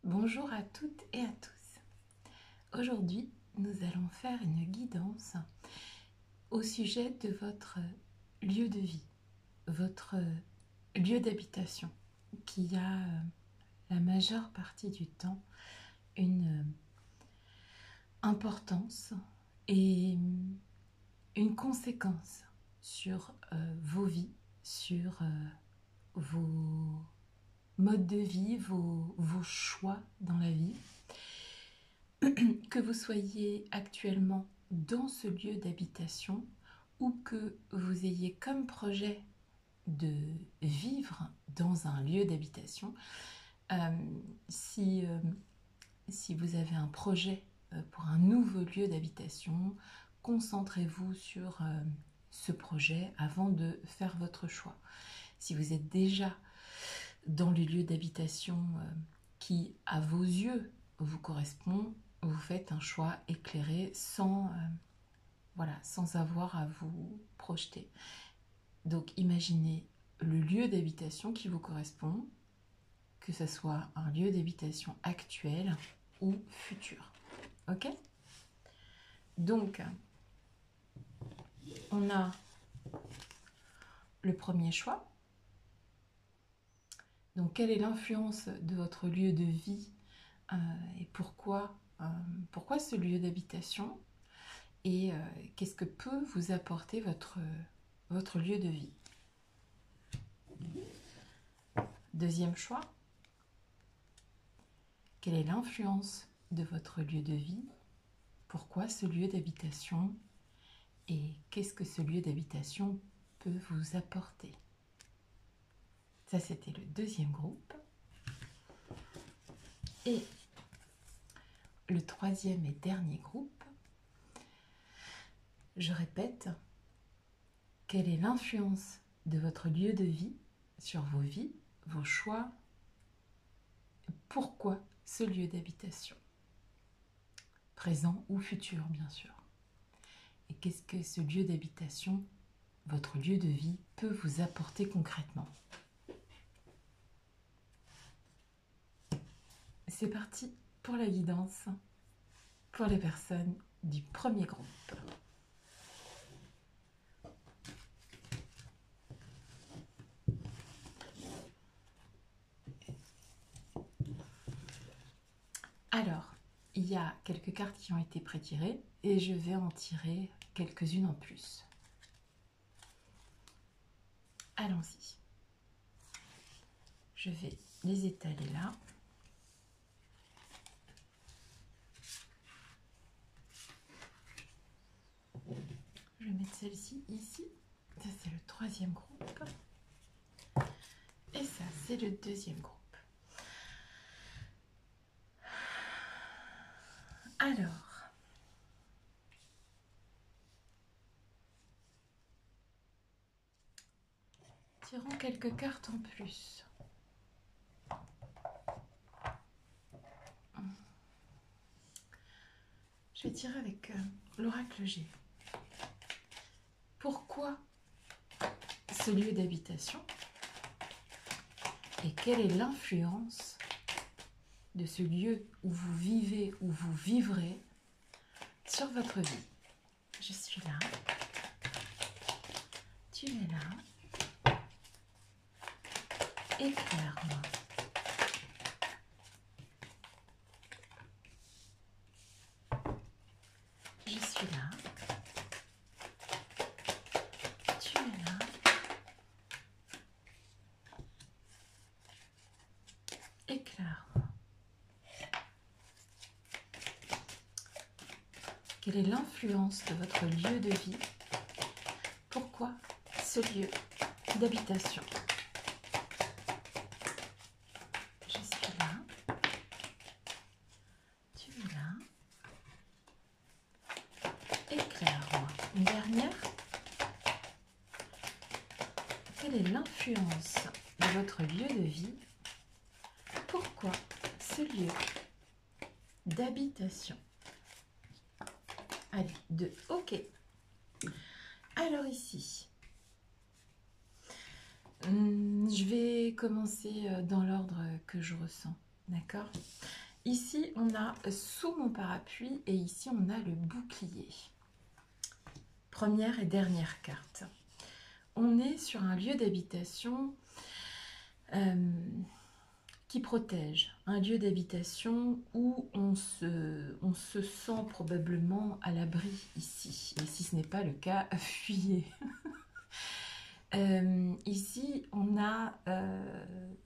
Bonjour à toutes et à tous. Aujourd'hui, nous allons faire une guidance au sujet de votre lieu de vie, votre lieu d'habitation, qui a la majeure partie du temps une importance et une conséquence sur vos vies, sur vos modes de vie, vos choix dans la vie. Que vous soyez actuellement dans ce lieu d'habitation ou que vous ayez comme projet de vivre dans un lieu d'habitation, si vous avez un projet pour un nouveau lieu d'habitation, concentrez-vous sur ce projet avant de faire votre choix. Si vous êtes déjà dans le lieu d'habitation qui, à vos yeux, vous correspond, vous faites un choix éclairé sans avoir à vous projeter. Donc imaginez le lieu d'habitation qui vous correspond, que ce soit un lieu d'habitation actuel ou futur. Ok? Donc, on a le premier choix. Donc, quelle est l'influence de votre lieu de vie et pourquoi ce lieu d'habitation et qu'est-ce que peut vous apporter votre lieu de vie. Deuxième choix, quelle est l'influence de votre lieu de vie, pourquoi ce lieu d'habitation et qu'est-ce que ce lieu d'habitation peut vous apporter. Ça, c'était le deuxième groupe. Et le troisième et dernier groupe, je répète, quelle est l'influence de votre lieu de vie sur vos vies, vos choix, pourquoi ce lieu d'habitation, présent ou futur bien sûr. Et qu'est-ce que ce lieu d'habitation, votre lieu de vie, peut vous apporter concrètement. C'est parti pour la guidance pour les personnes du premier groupe. Alors, il y a quelques cartes qui ont été prétirées et je vais en tirer quelques-unes en plus. Allons-y. Je vais les étaler là. Je vais mettre celle-ci ici. Ça, c'est le troisième groupe. Et ça, c'est le deuxième groupe. Alors, tirons quelques cartes en plus. Je vais tirer avec l'oracle G. Pourquoi ce lieu d'habitation et quelle est l'influence de ce lieu où vous vivez, où vous vivrez sur votre vie. Je suis là, tu es là, éclaire-moi. Je suis là, tu es là, éclaire-moi. Quelle est l'influence de votre lieu de vie? Pourquoi ce lieu d'habitation? Je suis là, tu es là, éclaire-moi. Une dernière. Quelle est l'influence de votre lieu de vie? Pourquoi ce lieu d'habitation? Allez, 2. Ok. Alors ici, je vais commencer dans l'ordre que je ressens. D'accord? Ici, on a sous mon parapluie et ici, on a le bouclier. Première et dernière carte. On est sur un lieu d'habitation qui protège, un lieu d'habitation où on se sent probablement à l'abri ici. Et si ce n'est pas le cas, fuyez. Ici, on a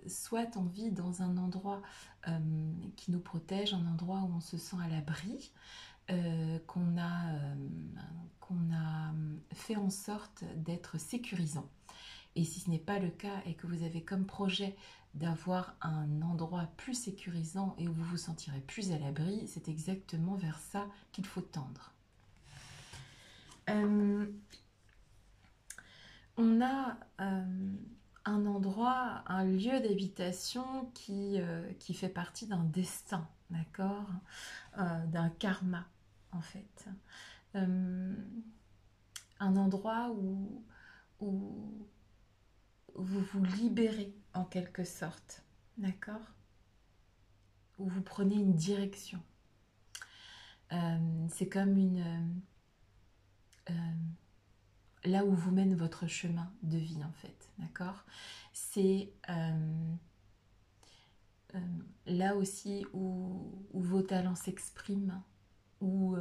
soit envie dans un endroit qui nous protège, un endroit où on se sent à l'abri, qu'on a fait en sorte d'être sécurisant. Et si ce n'est pas le cas et que vous avez comme projet d'avoir un endroit plus sécurisant et où vous vous sentirez plus à l'abri, c'est exactement vers ça qu'il faut tendre. On a un endroit, un lieu d'habitation qui fait partie d'un destin, d'accord, d'un karma en fait. Un endroit où vous vous libérez en quelque sorte, d'accord, où vous prenez une direction. C'est comme là où vous mène votre chemin de vie en fait, d'accord. C'est là aussi où vos talents s'expriment, où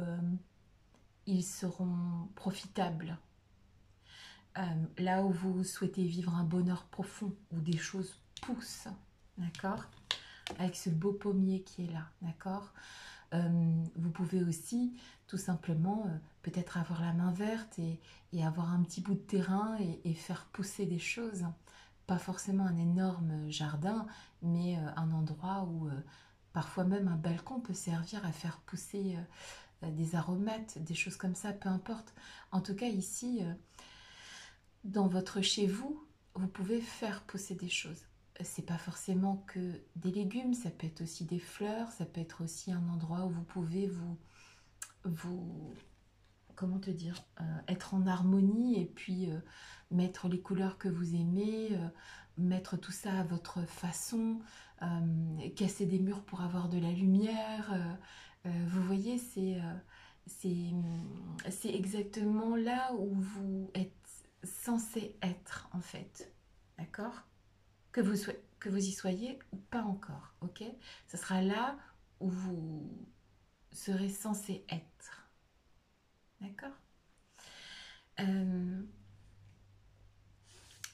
ils seront profitables. Là où vous souhaitez vivre un bonheur profond, où des choses poussent, d'accord, avec ce beau pommier qui est là, d'accord. Vous pouvez aussi tout simplement peut-être avoir la main verte et avoir un petit bout de terrain et faire pousser des choses. Pas forcément un énorme jardin, mais un endroit où parfois même un balcon peut servir à faire pousser des aromates, des choses comme ça, peu importe. En tout cas ici, dans votre chez vous, vous pouvez faire pousser des choses. C'est pas forcément que des légumes, ça peut être aussi des fleurs, ça peut être aussi un endroit où vous pouvez comment te dire, être en harmonie et puis mettre les couleurs que vous aimez, mettre tout ça à votre façon, casser des murs pour avoir de la lumière. Vous voyez, c'est exactement là où vous êtes censé être en fait, d'accord, que vous y soyez ou pas encore, ok. Ce sera là où vous serez censé être, d'accord. euh,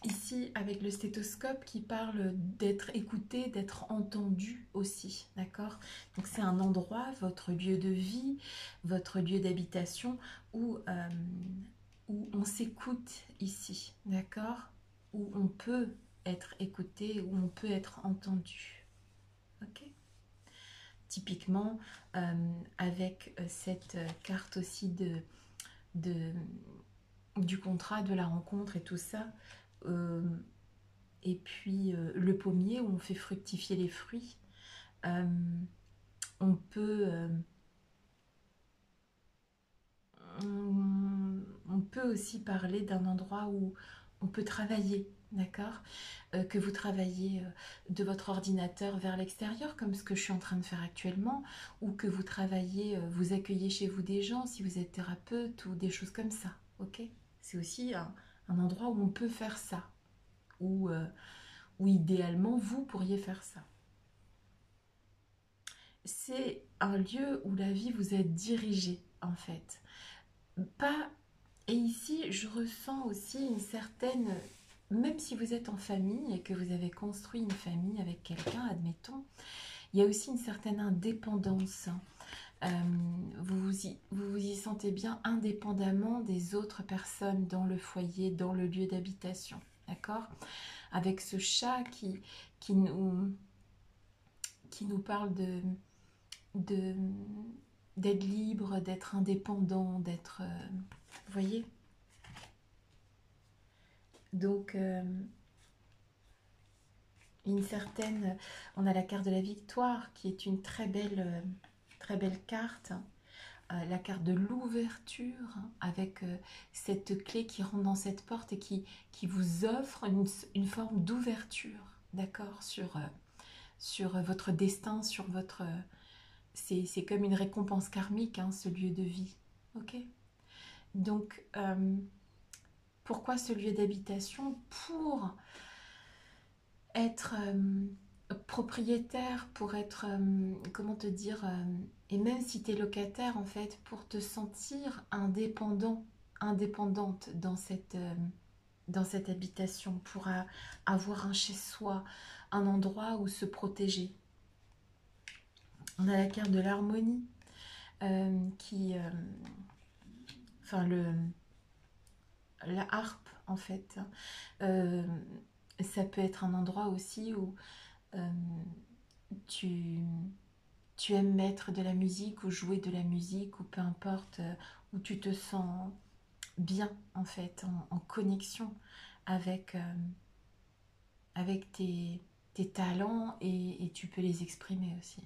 Ici, avec le stéthoscope qui parle d'être écouté, d'être entendu aussi, d'accord. Donc c'est un endroit, votre lieu de vie, votre lieu d'habitation où on s'écoute ici, d'accord, où on peut être écouté, où on peut être entendu, ok. Typiquement, avec cette carte aussi de, du contrat, de la rencontre et tout ça, euh, et puis le pommier où on fait fructifier les fruits, euh, on peut... on peut aussi parler d'un endroit où on peut travailler, d'accord, que vous travaillez de votre ordinateur vers l'extérieur, comme ce que je suis en train de faire actuellement, ou que vous travaillez, vous accueillez chez vous des gens, si vous êtes thérapeute, ou des choses comme ça, ok. C'est aussi un endroit où on peut faire ça, où idéalement, vous pourriez faire ça. C'est un lieu où la vie vous est dirigée, en fait. Pas... Et ici, je ressens aussi une certaine... Même si vous êtes en famille et que vous avez construit une famille avec quelqu'un, admettons, il y a aussi une certaine indépendance. Vous vous y sentez bien indépendamment des autres personnes dans le foyer, dans le lieu d'habitation. D'accord? Avec ce chat qui, nous, qui nous parle de, d'être libre, d'être indépendant, d'être... vous voyez? Donc, une certaine... On a la carte de la victoire qui est une très belle carte. La carte de l'ouverture, hein, avec cette clé qui rentre dans cette porte et qui vous offre une forme d'ouverture, d'accord, sur votre destin, sur votre... c'est comme une récompense karmique, hein, ce lieu de vie. Ok? Donc, pourquoi ce lieu d'habitation? Pour être propriétaire, pour être, comment te dire, et même si tu es locataire, en fait, pour te sentir indépendant, indépendante dans cette habitation, pour avoir un chez-soi, un endroit où se protéger. On a la carte de l'harmonie qui... enfin, la harpe, en fait. Euh, ça peut être un endroit aussi où euh, tu, tu aimes mettre de la musique ou jouer de la musique ou peu importe, où tu te sens bien, en fait, en connexion avec, avec tes talents et tu peux les exprimer aussi.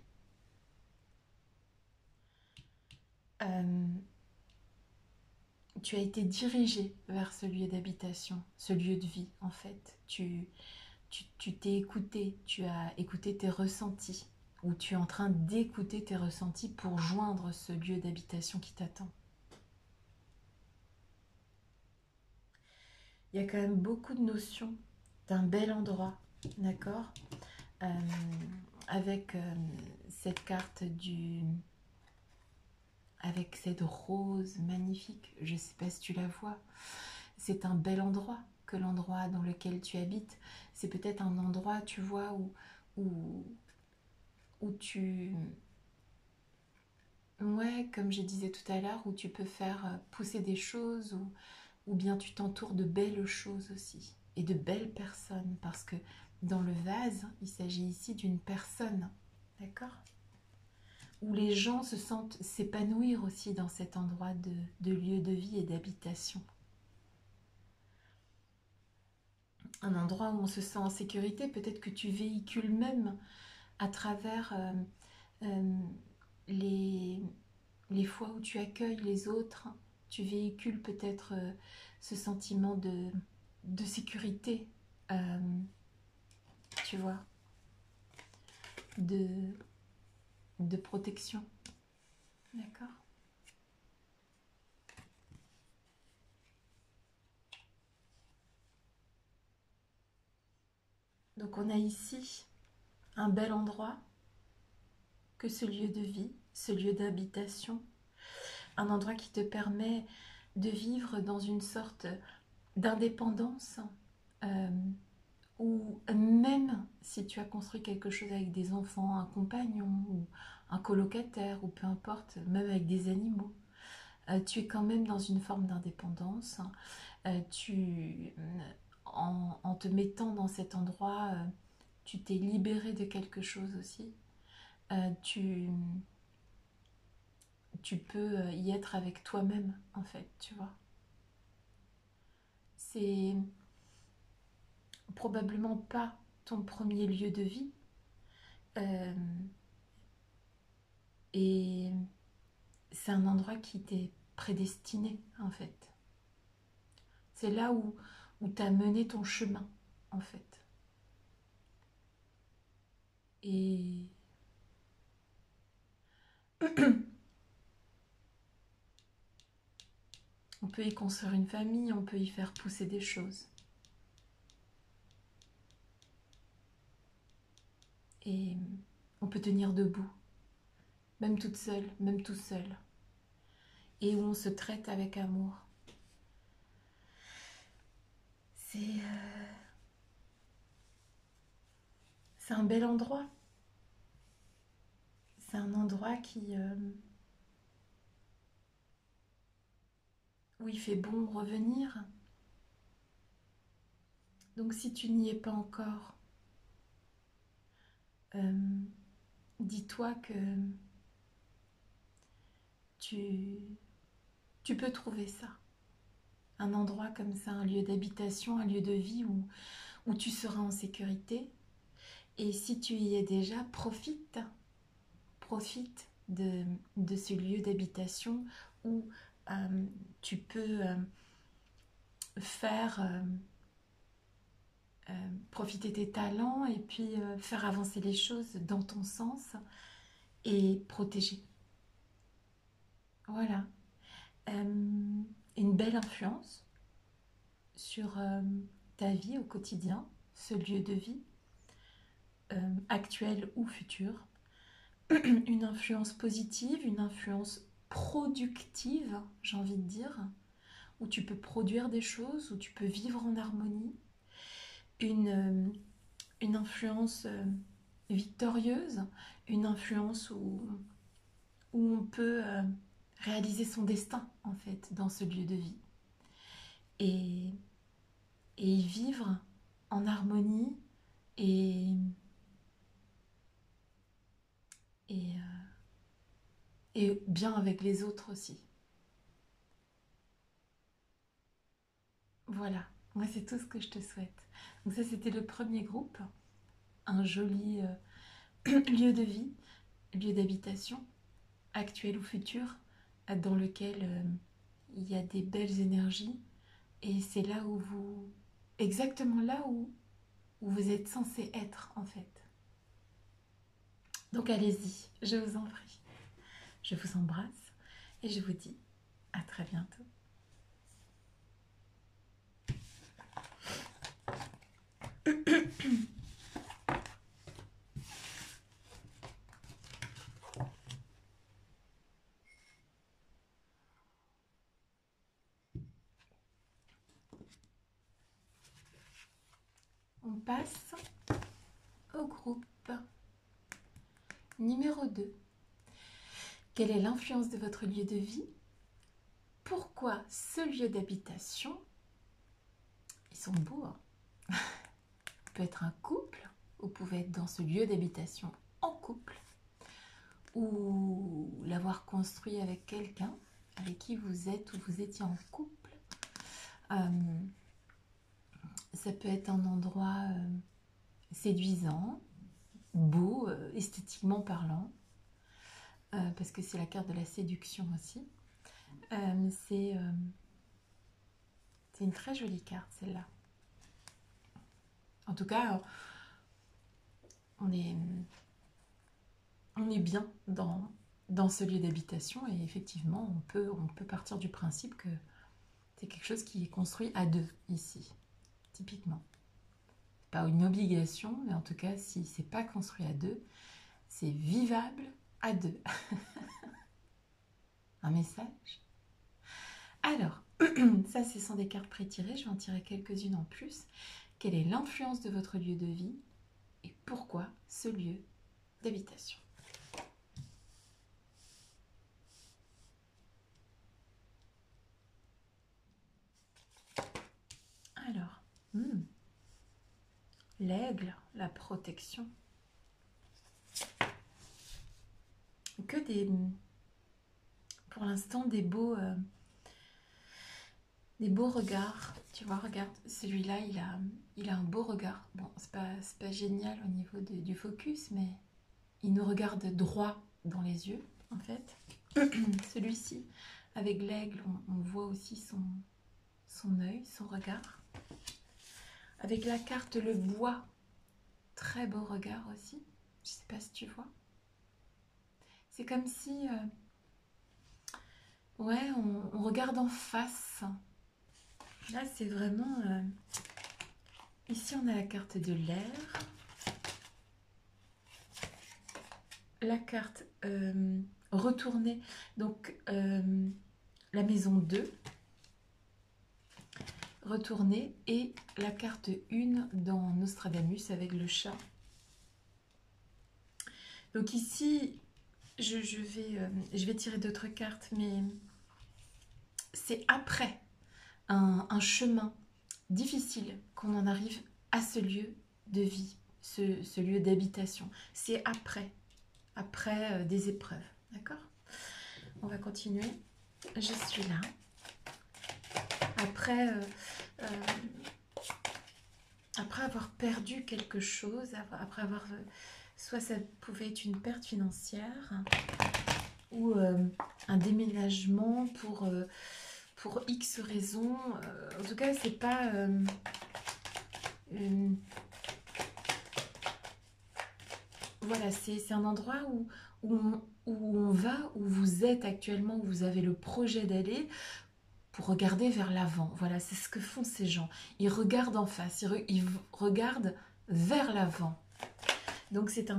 Euh, Tu as été dirigé vers ce lieu d'habitation, ce lieu de vie, en fait. Tu t'es écouté, tu as écouté tes ressentis, ou tu es en train d'écouter tes ressentis pour joindre ce lieu d'habitation qui t'attend. Il y a quand même beaucoup de notions d'un bel endroit, d'accord, euh, avec cette carte avec cette rose magnifique, je ne sais pas si tu la vois. C'est un bel endroit, que l'endroit dans lequel tu habites. C'est peut-être un endroit, tu vois, où, où tu... Ouais, comme je disais tout à l'heure, où tu peux faire pousser des choses, ou bien tu t'entoures de belles choses aussi, et de belles personnes, parce que dans le vase, il s'agit ici d'une personne, d'accord? Où les gens se sentent s'épanouir aussi dans cet endroit de lieu de vie et d'habitation. Un endroit où on se sent en sécurité, peut-être que tu véhicules même à travers euh, les, les fois où tu accueilles les autres, tu véhicules peut-être ce sentiment de sécurité, euh, tu vois, de, de protection. D'accord? Donc on a ici un bel endroit que ce lieu de vie, ce lieu d'habitation, un endroit qui te permet de vivre dans une sorte d'indépendance, euh, ou même si tu as construit quelque chose avec des enfants, un compagnon ou un colocataire ou peu importe, même avec des animaux, tu es quand même dans une forme d'indépendance. En te mettant dans cet endroit, tu t'es libéré de quelque chose aussi. Euh, tu, tu peux y être avec toi-même, en fait, tu vois. C'est probablement pas ton premier lieu de vie. Euh, et c'est un endroit qui t'est prédestiné, en fait. C'est là où tu as mené ton chemin, en fait. Et on peut y construire une famille, on peut y faire pousser des choses. Et on peut tenir debout, même toute seule, même tout seul. Et où on se traite avec amour. C'est un bel endroit. C'est un endroit où il fait bon revenir. Donc si tu n'y es pas encore, euh, dis-toi que tu, tu peux trouver ça. Un endroit comme ça, un lieu d'habitation, un lieu de vie où tu seras en sécurité. Et si tu y es déjà, profite de ce lieu d'habitation où tu peux faire profiter de tes talents et puis faire avancer les choses dans ton sens et protéger. Voilà. Une belle influence sur ta vie au quotidien, ce lieu de vie, actuel ou futur. Une influence positive, une influence productive, j'ai envie de dire, où tu peux produire des choses, où tu peux vivre en harmonie. Une influence victorieuse, une influence où on peut réaliser son destin, en fait, dans ce lieu de vie. Et y vivre en harmonie et bien avec les autres aussi. Voilà, moi c'est tout ce que je te souhaite. Donc ça c'était le premier groupe, un joli lieu de vie, lieu d'habitation, actuel ou futur, dans lequel il y a des belles énergies et c'est là où exactement là où vous êtes censé être en fait. Donc allez-y, je vous en prie. Je vous embrasse et je vous dis à très bientôt. On passe au groupe numéro 2. Quelle est l'influence de votre lieu de vie? Pourquoi ce lieu d'habitation? Ils sont beaux, hein? Peut être un couple, vous pouvez être dans ce lieu d'habitation en couple, ou l'avoir construit avec quelqu'un avec qui vous êtes ou vous étiez en couple. Ça peut être un endroit séduisant, beau, esthétiquement parlant, parce que c'est la carte de la séduction aussi. C'est une très jolie carte celle-là. En tout cas, on est bien dans ce lieu d'habitation et effectivement, on peut partir du principe que c'est quelque chose qui est construit à deux ici, typiquement. Pas une obligation, mais en tout cas, si c'est pas construit à deux, c'est vivable à deux. Un message. Alors, ça, ce sont des cartes pré-tirées. Je vais en tirer quelques-unes en plus. Quelle est l'influence de votre lieu de vie et pourquoi ce lieu d'habitation? Alors, l'aigle, la protection. Que pour l'instant, des beaux regards. Tu vois, regarde, celui-là, il a un beau regard. Bon, c'est pas génial au niveau du focus, mais il nous regarde droit dans les yeux, en fait. Celui-ci, avec l'aigle, on voit aussi son œil, son regard. Avec la carte le bois, très beau regard aussi. Je sais pas si tu vois. C'est comme si, ouais, on regarde en face. Là, c'est vraiment... ici, on a la carte de l'air. La carte retournée, donc la maison 2. Retournée et la carte 1 dans Nostradamus avec le chat. Donc ici, je vais tirer d'autres cartes, mais c'est après un chemin difficile qu'on en arrive à ce lieu de vie, ce lieu d'habitation. C'est après des épreuves, d'accord? On va continuer. Je suis là. Après avoir perdu quelque chose, après avoir... soit ça pouvait être une perte financière ou un déménagement pour X raisons. En tout cas, c'est pas voilà, c'est un endroit où on va, où vous êtes actuellement, où vous avez le projet d'aller, pour regarder vers l'avant. Voilà, c'est ce que font ces gens. Ils regardent en face, ils regardent vers l'avant. Donc c'est euh,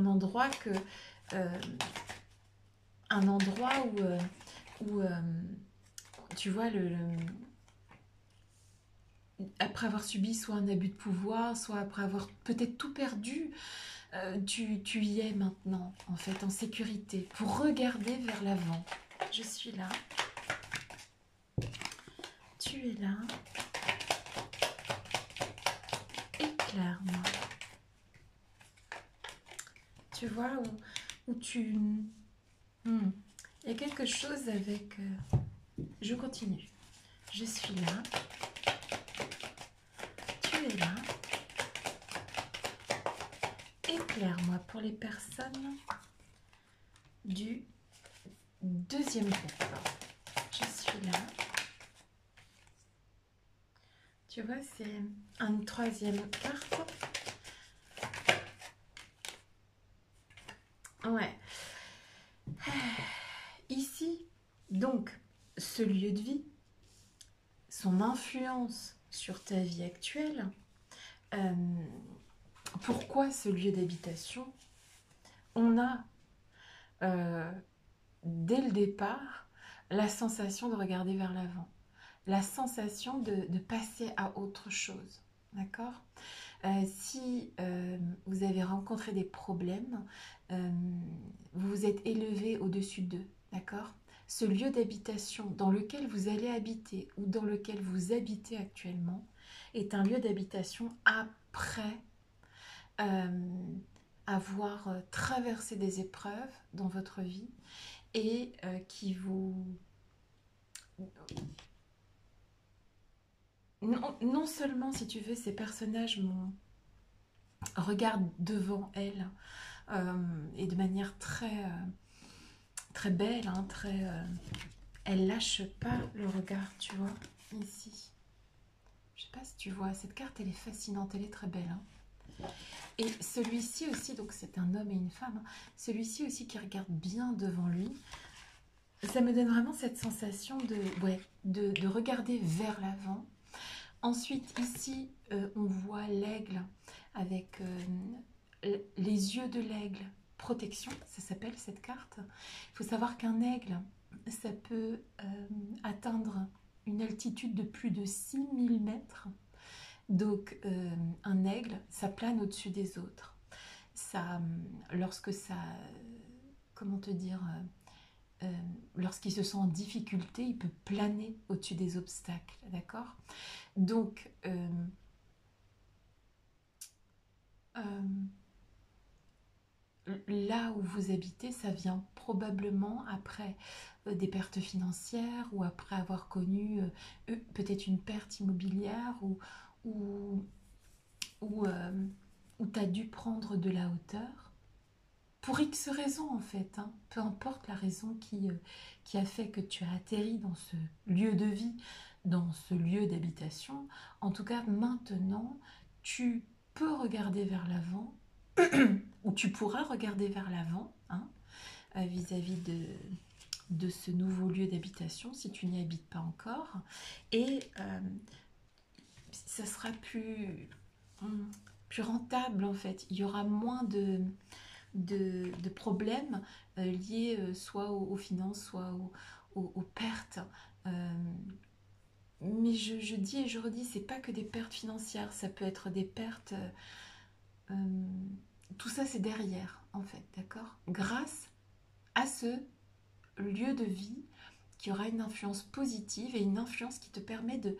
un endroit où tu vois, après avoir subi soit un abus de pouvoir, soit après avoir peut-être tout perdu, tu y es maintenant, en fait, en sécurité, pour regarder vers l'avant. Je suis là. Tu es là. Éclaire-moi. Tu vois, où tu... Il y a quelque chose avec... Je continue. Je suis là. Tu es là. Éclaire-moi pour les personnes du deuxième groupe. Je suis là. Tu vois, c'est une troisième carte. Ouais. Ici, donc, ce lieu de vie, son influence sur ta vie actuelle, pourquoi ce lieu d'habitation? On a, dès le départ, la sensation de regarder vers l'avant, la sensation de passer à autre chose, d'accord? Si vous avez rencontré des problèmes, vous vous êtes élevé au-dessus d'eux, d'accord? Ce lieu d'habitation dans lequel vous allez habiter ou dans lequel vous habitez actuellement est un lieu d'habitation après avoir traversé des épreuves dans votre vie et qui vous... Non seulement, si tu veux, ces personnages regardent devant elles et de manière très belle, hein, elle lâche pas le regard, tu vois, ici. Je sais pas si tu vois, cette carte, elle est fascinante, elle est très belle. Hein. Et celui-ci aussi, donc c'est un homme et une femme, hein, celui-ci aussi qui regarde bien devant lui, ça me donne vraiment cette sensation de regarder vers l'avant. Ensuite, ici, on voit l'aigle avec les yeux de l'aigle. Protection, ça s'appelle cette carte. Il faut savoir qu'un aigle, ça peut atteindre une altitude de plus de 6000 mètres. Donc, un aigle, ça plane au-dessus des autres. Ça, lorsque ça... Comment te dire lorsqu'il se sent en difficulté, il peut planer au-dessus des obstacles, d'accord? Donc, là où vous habitez, ça vient probablement après des pertes financières ou après avoir connu peut-être une perte immobilière ou, où tu as dû prendre de la hauteur. Pour X raisons en fait, hein, peu importe la raison qui a fait que tu as atterri dans ce lieu de vie, dans ce lieu d'habitation, en tout cas maintenant, tu peux regarder vers l'avant, ou tu pourras regarder vers l'avant, hein, vis-à-vis de ce nouveau lieu d'habitation, si tu n'y habites pas encore, et ça sera plus rentable en fait, il y aura moins de problèmes liés soit aux finances, soit aux pertes. Mais je dis et je redis, c'est pas que des pertes financières, ça peut être des pertes... tout ça, c'est derrière, en fait, d'accord? Grâce à ce lieu de vie qui aura une influence positive et une influence qui te permet de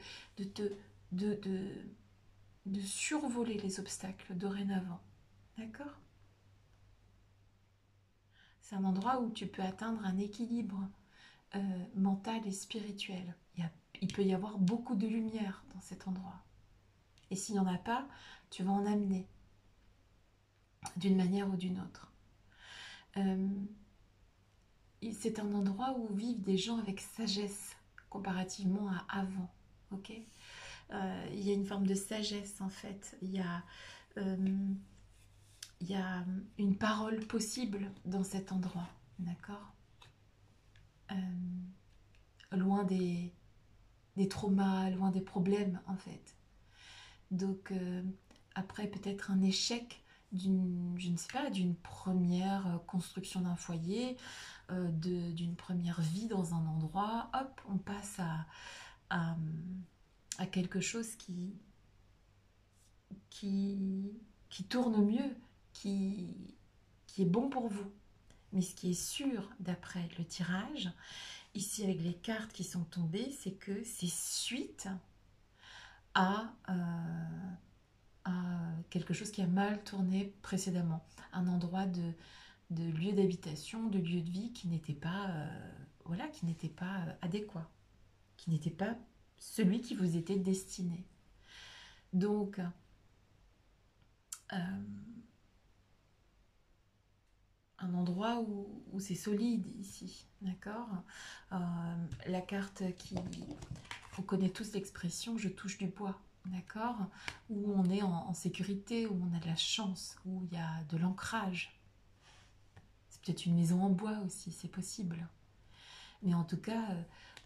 survoler les obstacles dorénavant, d'accord? C'est un endroit où tu peux atteindre un équilibre mental et spirituel. Il peut y avoir beaucoup de lumière dans cet endroit. Et s'il n'y en a pas, tu vas en amener d'une manière ou d'une autre. C'est un endroit où vivent des gens avec sagesse comparativement à avant. Ok, il y a une forme de sagesse en fait. Il y a une parole possible dans cet endroit, d'accord? Loin des traumas, loin des problèmes en fait. Donc après peut-être un échec d'une, je ne sais pas, d'une première construction d'un foyer, d'une première vie dans un endroit, hop, on passe à, à quelque chose qui tourne mieux, qui est bon pour vous. Mais ce qui est sûr, d'après le tirage, ici avec les cartes qui sont tombées, c'est que c'est suite à, quelque chose qui a mal tourné précédemment. Un endroit de lieu d'habitation, de lieu de vie qui n'était pas, voilà, qui n'était pas adéquat, qui n'était pas celui qui vous était destiné. Donc, un endroit où c'est solide ici, d'accord. La carte qui... On connaît tous l'expression « je touche du bois », d'accord, où on est en sécurité, où on a de la chance, où il y a de l'ancrage. C'est peut-être une maison en bois aussi, c'est possible. Mais en tout cas,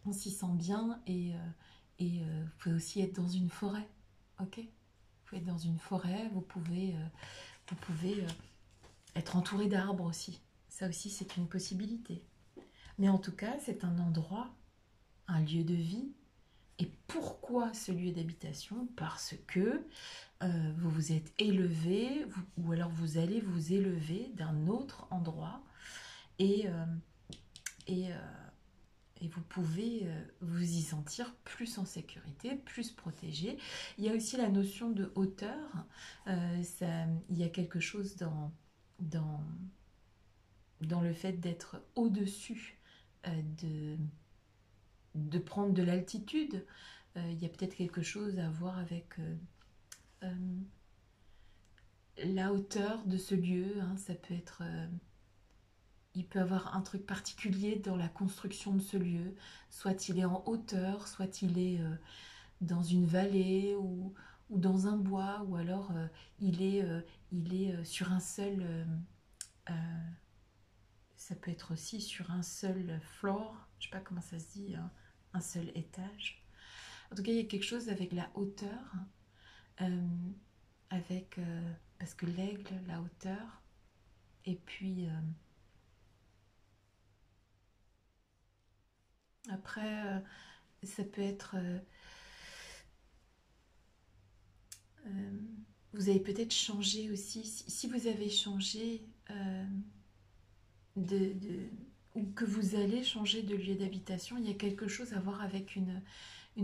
on s'y sent bien et vous pouvez aussi être dans une forêt, ok. Vous pouvez être dans une forêt, vous pouvez être entouré d'arbres aussi. Ça aussi, c'est une possibilité. Mais en tout cas, c'est un endroit, un lieu de vie. Et pourquoi ce lieu d'habitation? Parce que vous vous êtes élevé, ou alors vous allez vous élever d'un autre endroit et, et vous pouvez vous y sentir plus en sécurité, plus protégé. Il y a aussi la notion de hauteur. Il y a quelque chose dans le fait d'être au-dessus, de prendre de l'altitude. Il y a peut-être quelque chose à voir avec la hauteur de ce lieu. Hein. Ça peut être... il peut y avoir un truc particulier dans la construction de ce lieu. Soit il est en hauteur, soit il est dans une vallée ou dans un bois, ou alors il est sur un seul... ça peut être aussi sur un seul floor, je ne sais pas comment ça se dit, hein, un seul étage. En tout cas, il y a quelque chose avec la hauteur, parce que l'aigle, la hauteur, et puis après, ça peut être... vous avez peut-être changé aussi, si vous avez changé ou que vous allez changer de lieu d'habitation, il y a quelque chose à voir avec une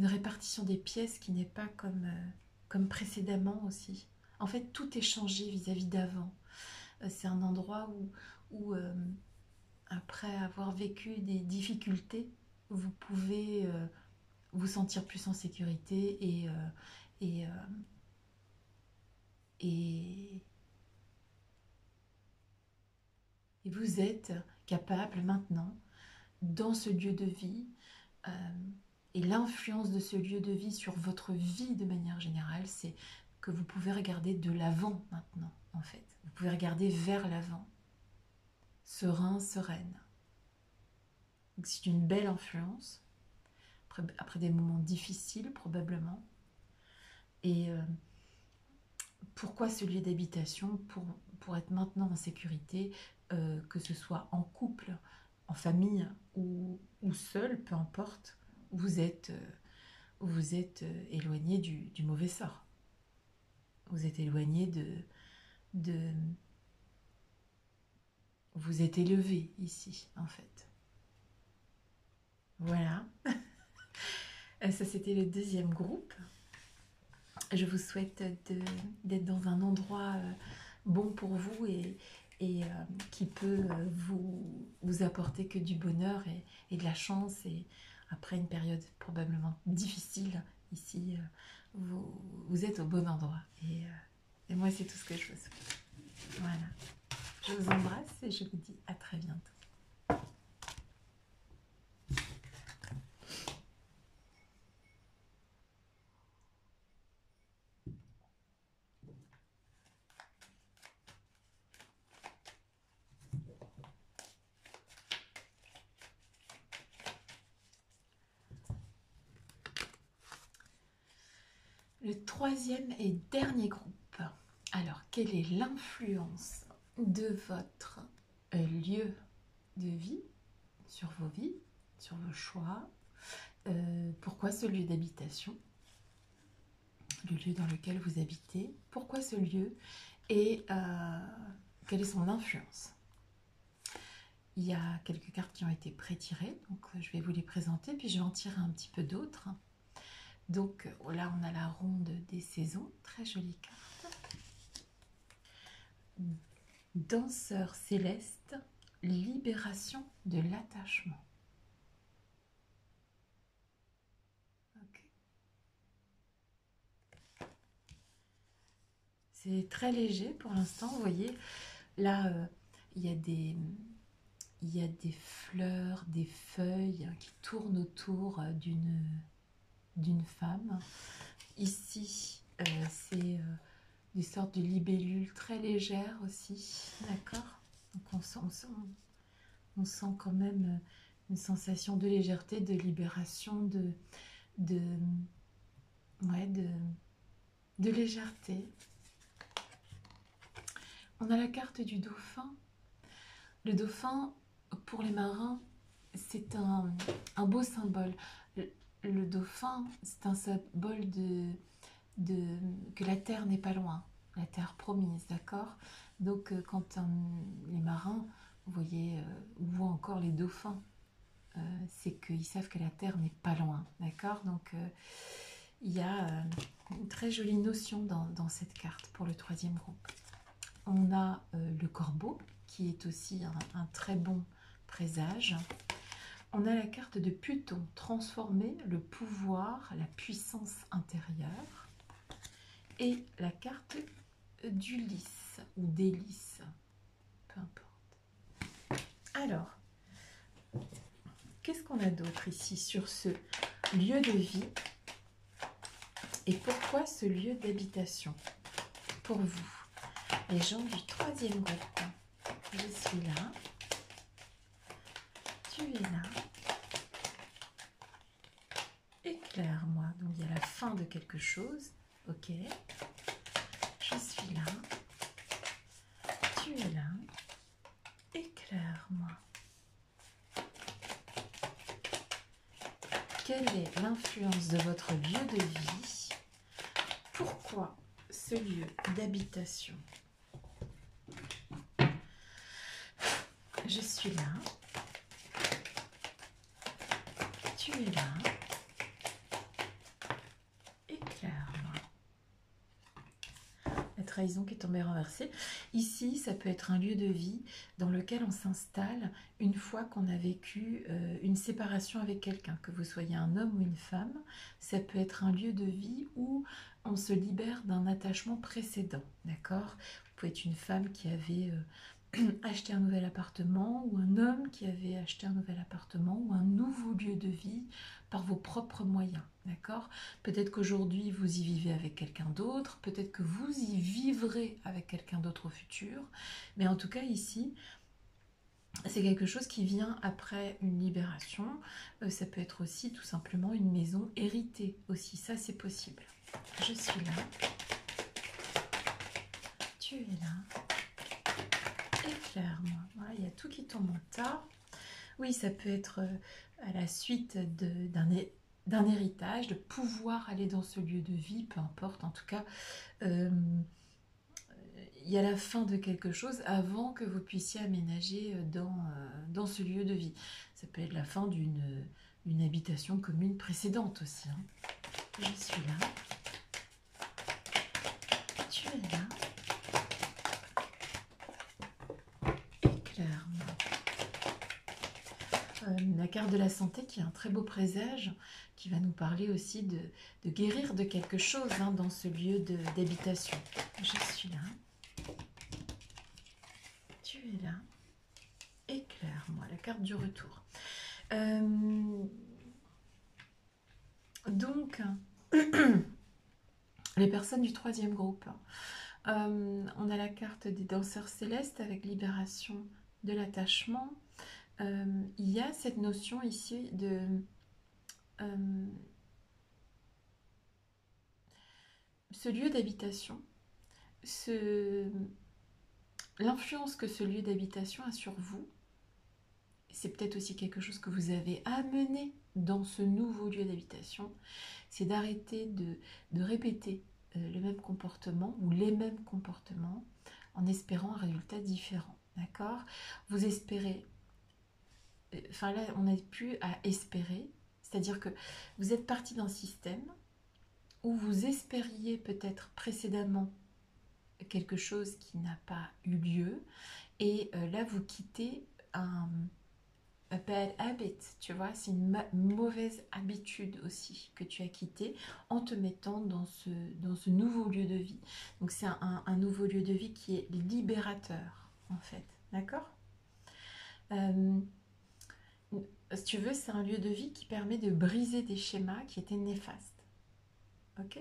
répartition des pièces qui n'est pas comme précédemment aussi. En fait, tout est changé vis-à-vis d'avant. C'est un endroit où après avoir vécu des difficultés, vous pouvez vous sentir plus en sécurité et, et vous êtes capable maintenant, dans ce lieu de vie, et l'influence de ce lieu de vie sur votre vie de manière générale, c'est que vous pouvez regarder de l'avant maintenant, en fait. Vous pouvez regarder vers l'avant, serein, sereine. C'est une belle influence, après des moments difficiles probablement. Et pourquoi ce lieu d'habitation? Pour être maintenant en sécurité, que ce soit en couple, en famille ou seul, peu importe, vous êtes éloigné du mauvais sort. Vous êtes éloigné vous êtes élevé ici, en fait. Voilà. Ça, c'était le deuxième groupe. Je vous souhaite d'être dans un endroit bon pour vous et qui peut vous apporter que du bonheur et de la chance. Et après une période probablement difficile, ici, vous êtes au bon endroit. Et moi, c'est tout ce que je vous souhaite. Voilà. Je vous embrasse et je vous dis à très bientôt. Le troisième et dernier groupe. Alors, quelle est l'influence de votre lieu de vie sur vos vies, sur vos choix? Pourquoi ce lieu d'habitation? Le lieu dans lequel vous habitez? Pourquoi ce lieu? Et quelle est son influence? Il y a quelques cartes qui ont été pré-tirées, donc je vais vous les présenter, puis je vais en tirer un petit peu d'autres. Donc là, on a la ronde des saisons, très jolie carte. Danseur céleste, libération de l'attachement. Okay. C'est très léger pour l'instant, vous voyez, là, il y a des fleurs, des feuilles qui tournent autour d'une femme. Ici, c'est des sortes de libellules très légères aussi, d'accord? Donc on sent quand même une sensation de légèreté, de libération, de légèreté. On a la carte du dauphin. Le dauphin, pour les marins, c'est un beau symbole. Le dauphin, c'est un symbole que la terre n'est pas loin, la terre promise, d'accord? Donc quand les marins, vous voyez, voient encore les dauphins, c'est qu'ils savent que la terre n'est pas loin, d'accord? Donc il y a une très jolie notion dans cette carte pour le troisième groupe. On a le corbeau, qui est aussi un très bon présage. On a la carte de Pluton, transformer le pouvoir, la puissance intérieure. Et la carte d'Ulysse ou d'Hélice, peu importe. Alors, qu'est-ce qu'on a d'autre ici sur ce lieu de vie? Et pourquoi ce lieu d'habitation pour vous, les gens du troisième groupe? Je suis là, tu es là. Éclaire-moi. Donc il y a la fin de quelque chose. Ok. Je suis là. Tu es là. Éclaire-moi. Quelle est l'influence de votre lieu de vie? Pourquoi ce lieu d'habitation? Je suis là. Tu es là. Éclaire-moi. La trahison qui est tombée renversée. Ici, ça peut être un lieu de vie dans lequel on s'installe une fois qu'on a vécu une séparation avec quelqu'un, que vous soyez un homme ou une femme. Ça peut être un lieu de vie où on se libère d'un attachement précédent, d'accord? Vous pouvez être une femme qui avait acheté un nouvel appartement, ou un homme qui avait acheté un nouvel appartement, ou un nouveau lieu de vie par vos propres moyens, d'accord? Peut-être qu'aujourd'hui vous y vivez avec quelqu'un d'autre, peut-être que vous y vivrez avec quelqu'un d'autre au futur, mais en tout cas ici, c'est quelque chose qui vient après une libération. Ça peut être aussi tout simplement une maison héritée aussi, ça c'est possible. Je suis là, tu es là. Éclaire-moi. Voilà, il y a tout qui tombe en tas. Oui, ça peut être à la suite d'un héritage, de pouvoir aller dans ce lieu de vie, peu importe. En tout cas, il y a la fin de quelque chose avant que vous puissiez aménager dans ce lieu de vie. Ça peut être la fin d'une habitation commune précédente aussi. Hein. Je suis là. Tu es là. La carte de la santé qui est un très beau présage, qui va nous parler aussi de guérir de quelque chose hein, dans ce lieu d'habitation. Je suis là. Tu es là. Éclaire-moi. La carte du retour. Donc, les personnes du troisième groupe. On a la carte des danseurs célestes avec libération de l'attachement. Il y a cette notion ici de ce lieu d'habitation, l'influence que ce lieu d'habitation a sur vous, c'est peut-être aussi quelque chose que vous avez amené dans ce nouveau lieu d'habitation, c'est d'arrêter de répéter le même comportement ou les mêmes comportements en espérant un résultat différent. D'accord? Vous espérez, enfin là on n'est plus à espérer, c'est-à-dire que vous êtes parti d'un système où vous espériez peut-être précédemment quelque chose qui n'a pas eu lieu, et là vous quittez un bad habit, tu vois, c'est une mauvaise habitude aussi que tu as quitté en te mettant dans ce nouveau lieu de vie. Donc c'est un nouveau lieu de vie qui est libérateur en fait, d'accord? Si tu veux, c'est un lieu de vie qui permet de briser des schémas qui étaient néfastes, ok?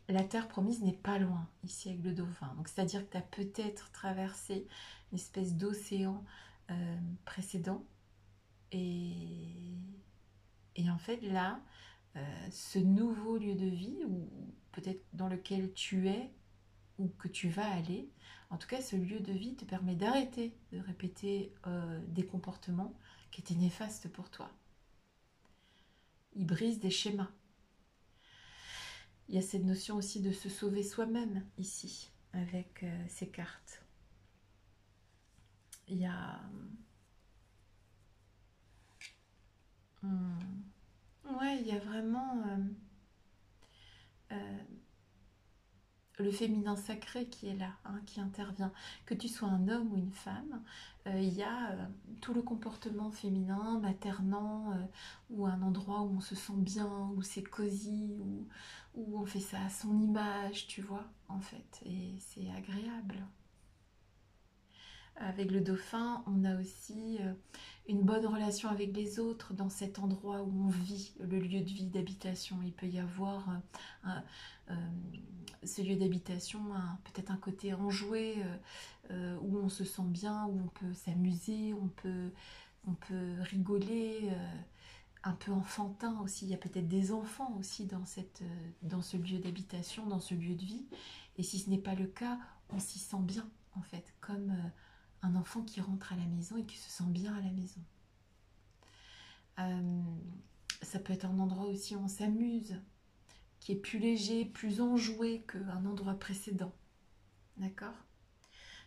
La terre promise n'est pas loin ici avec le dauphin, donc c'est à dire que tu as peut-être traversé une espèce d'océan précédent, et en fait là ce nouveau lieu de vie, ou peut-être dans lequel tu es ou que tu vas aller, en tout cas ce lieu de vie te permet d'arrêter de répéter des comportements qui étaient néfastes pour toi. Il brise des schémas. Il y a cette notion aussi de se sauver soi-même ici, avec ces cartes. Il y a... ouais, il y a vraiment le féminin sacré qui est là, hein, qui intervient. Que tu sois un homme ou une femme, il y a tout le comportement féminin, maternant, ou un endroit où on se sent bien, où c'est cosy, où on fait ça à son image, tu vois, en fait. Et c'est agréable. Avec le dauphin, on a aussi une bonne relation avec les autres dans cet endroit où on vit, le lieu de vie d'habitation. Il peut y avoir ce lieu d'habitation, peut-être un côté enjoué, où on se sent bien, où on peut s'amuser, on peut rigoler, un peu enfantin aussi. Il y a peut-être des enfants aussi dans ce lieu d'habitation, dans ce lieu de vie. Et si ce n'est pas le cas, on s'y sent bien, en fait, comme un enfant qui rentre à la maison et qui se sent bien à la maison. Ça peut être un endroit aussi où on s'amuse, qui est plus léger, plus enjoué qu'un endroit précédent. D'accord?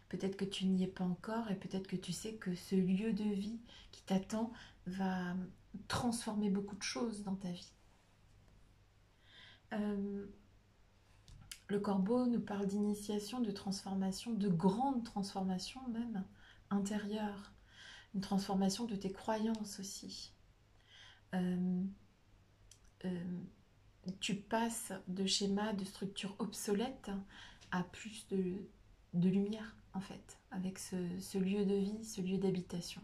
Peut-être que tu n'y es pas encore, et peut-être que tu sais que ce lieu de vie qui t'attend va transformer beaucoup de choses dans ta vie. Le corbeau nous parle d'initiation, de transformation, de grande transformation même, intérieure. Une transformation de tes croyances aussi. Tu passes de schémas, de structures obsolètes à plus de lumière, en fait, avec ce lieu de vie, ce lieu d'habitation.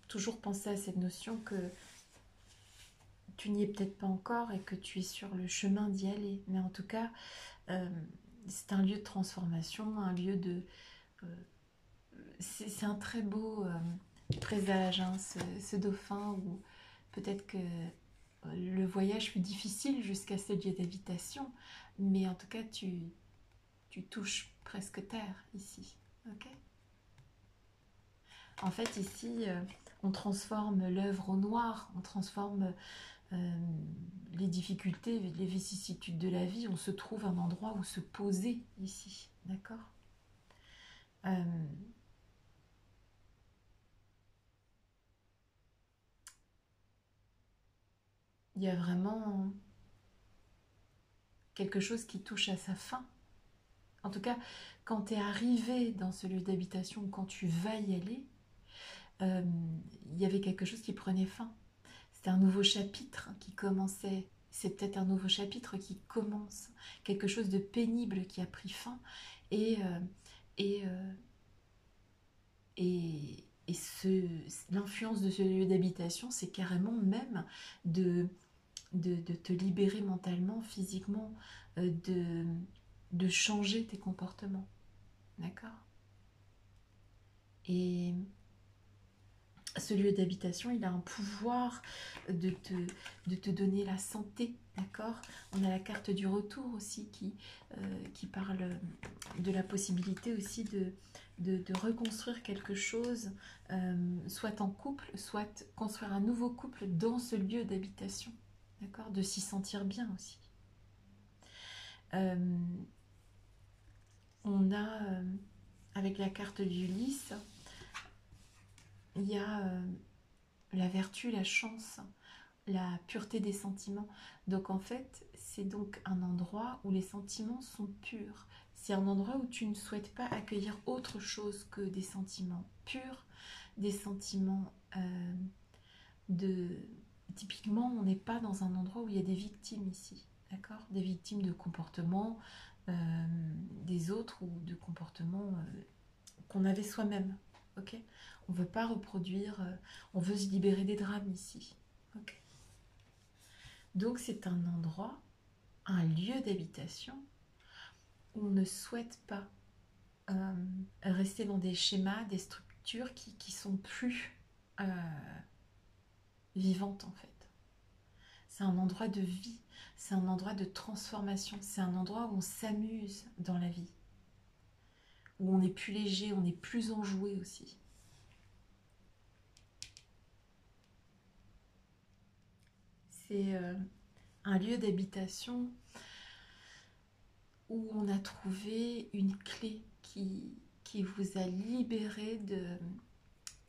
Toujours penser à cette notion que tu n'y es peut-être pas encore et que tu es sur le chemin d'y aller. Mais en tout cas, c'est un lieu de transformation, un lieu de... c'est un très beau présage, hein, ce dauphin, où peut-être que le voyage fut difficile jusqu'à ce lieu d'habitation, mais en tout cas, tu touches presque terre ici. Ok? En fait, ici, on transforme l'œuvre au noir, on transforme les difficultés, les vicissitudes de la vie. On se trouve un endroit où se poser ici. D'accord? Il y a vraiment quelque chose qui touche à sa fin. En tout cas, quand tu es arrivé dans ce lieu d'habitation, quand tu vas y aller, il y avait quelque chose qui prenait fin. C'était un nouveau chapitre qui commençait. C'est peut-être un nouveau chapitre qui commence. Quelque chose de pénible qui a pris fin. Et, l'influence de ce lieu d'habitation, c'est carrément même de te libérer mentalement, physiquement, de changer tes comportements. D'accord? Et Ce lieu d'habitation, il a un pouvoir de te donner la santé, d'accord? On a la carte du retour aussi qui parle de la possibilité aussi de reconstruire quelque chose, soit en couple, soit construire un nouveau couple dans ce lieu d'habitation, d'accord? De s'y sentir bien aussi. On a, avec la carte du lys, il y a la vertu, la chance, la pureté des sentiments. Donc en fait, c'est donc un endroit où les sentiments sont purs. C'est un endroit où tu ne souhaites pas accueillir autre chose que des sentiments purs, des sentiments de... Typiquement, on n'est pas dans un endroit où il y a des victimes ici, d'accord? Des victimes de comportements des autres ou de comportements qu'on avait soi-même, ok? On ne veut pas reproduire, on veut se libérer des drames ici, ok? Donc c'est un endroit, un lieu d'habitation où on ne souhaite pas rester dans des schémas, des structures qui sont plus vivantes en fait. C'est un endroit de vie, c'est un endroit de transformation, c'est un endroit où on s'amuse dans la vie, où on est plus léger, on est plus enjoué aussi. C'est un lieu d'habitation où on a trouvé une clé qui vous a libéré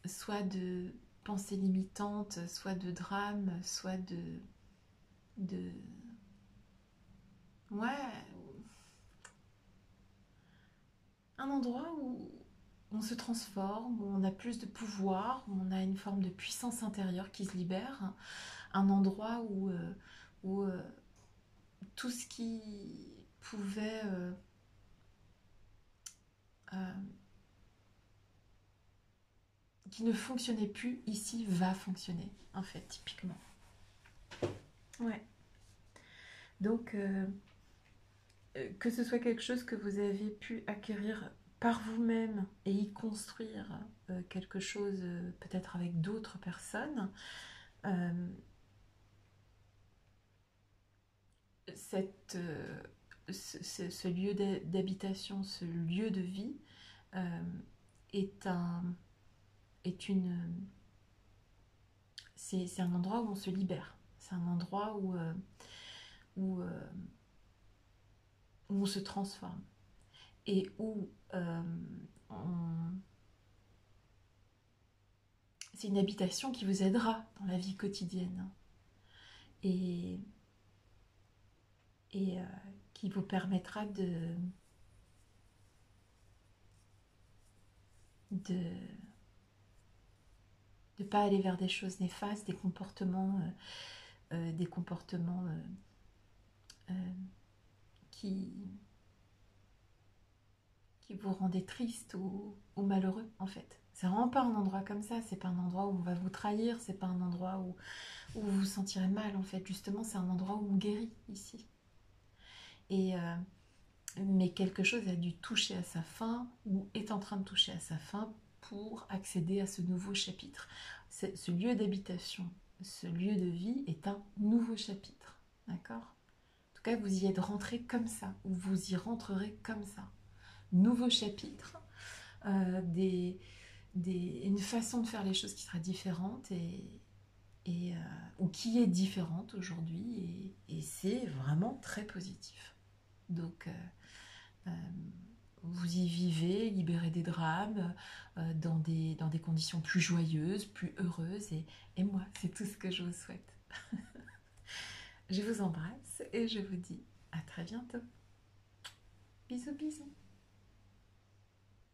soit de pensées limitantes, soit de drames, soit de ouais, un endroit où on se transforme, où on a plus de pouvoir, où on a une forme de puissance intérieure qui se libère, un endroit où tout ce qui pouvait euh, qui ne fonctionnait plus ici va fonctionner en fait typiquement. Ouais. Donc que ce soit quelque chose que vous avez pu acquérir par vous-même et y construire quelque chose peut-être avec d'autres personnes, cette, ce lieu d'habitation, ce lieu de vie est c'est un endroit où on se libère. C'est un endroit où, où on se transforme et où c'est une habitation qui vous aidera dans la vie quotidienne et qui vous permettra de ne pas aller vers des choses néfastes, des comportements qui vous rendaient triste ou malheureux en fait. C'est vraiment pas un endroit comme ça, c'est pas un endroit où on va vous trahir, c'est pas un endroit où vous vous sentirez mal en fait. Justement, c'est un endroit où on guérit ici. Et mais quelque chose a dû toucher à sa fin ou est en train de toucher à sa fin pour accéder à ce nouveau chapitre. Ce lieu d'habitation, ce lieu de vie est un nouveau chapitre, d'accord? En tout cas, vous y êtes rentré comme ça, ou vous y rentrerez comme ça. Nouveau chapitre, une façon de faire les choses qui sera différente ou qui est différente aujourd'hui, et c'est vraiment très positif. Donc, vous y vivez, libérez des drames, dans des conditions plus joyeuses, plus heureuses. Et moi, c'est tout ce que je vous souhaite. Je vous embrasse et je vous dis à très bientôt. Bisous, bisous.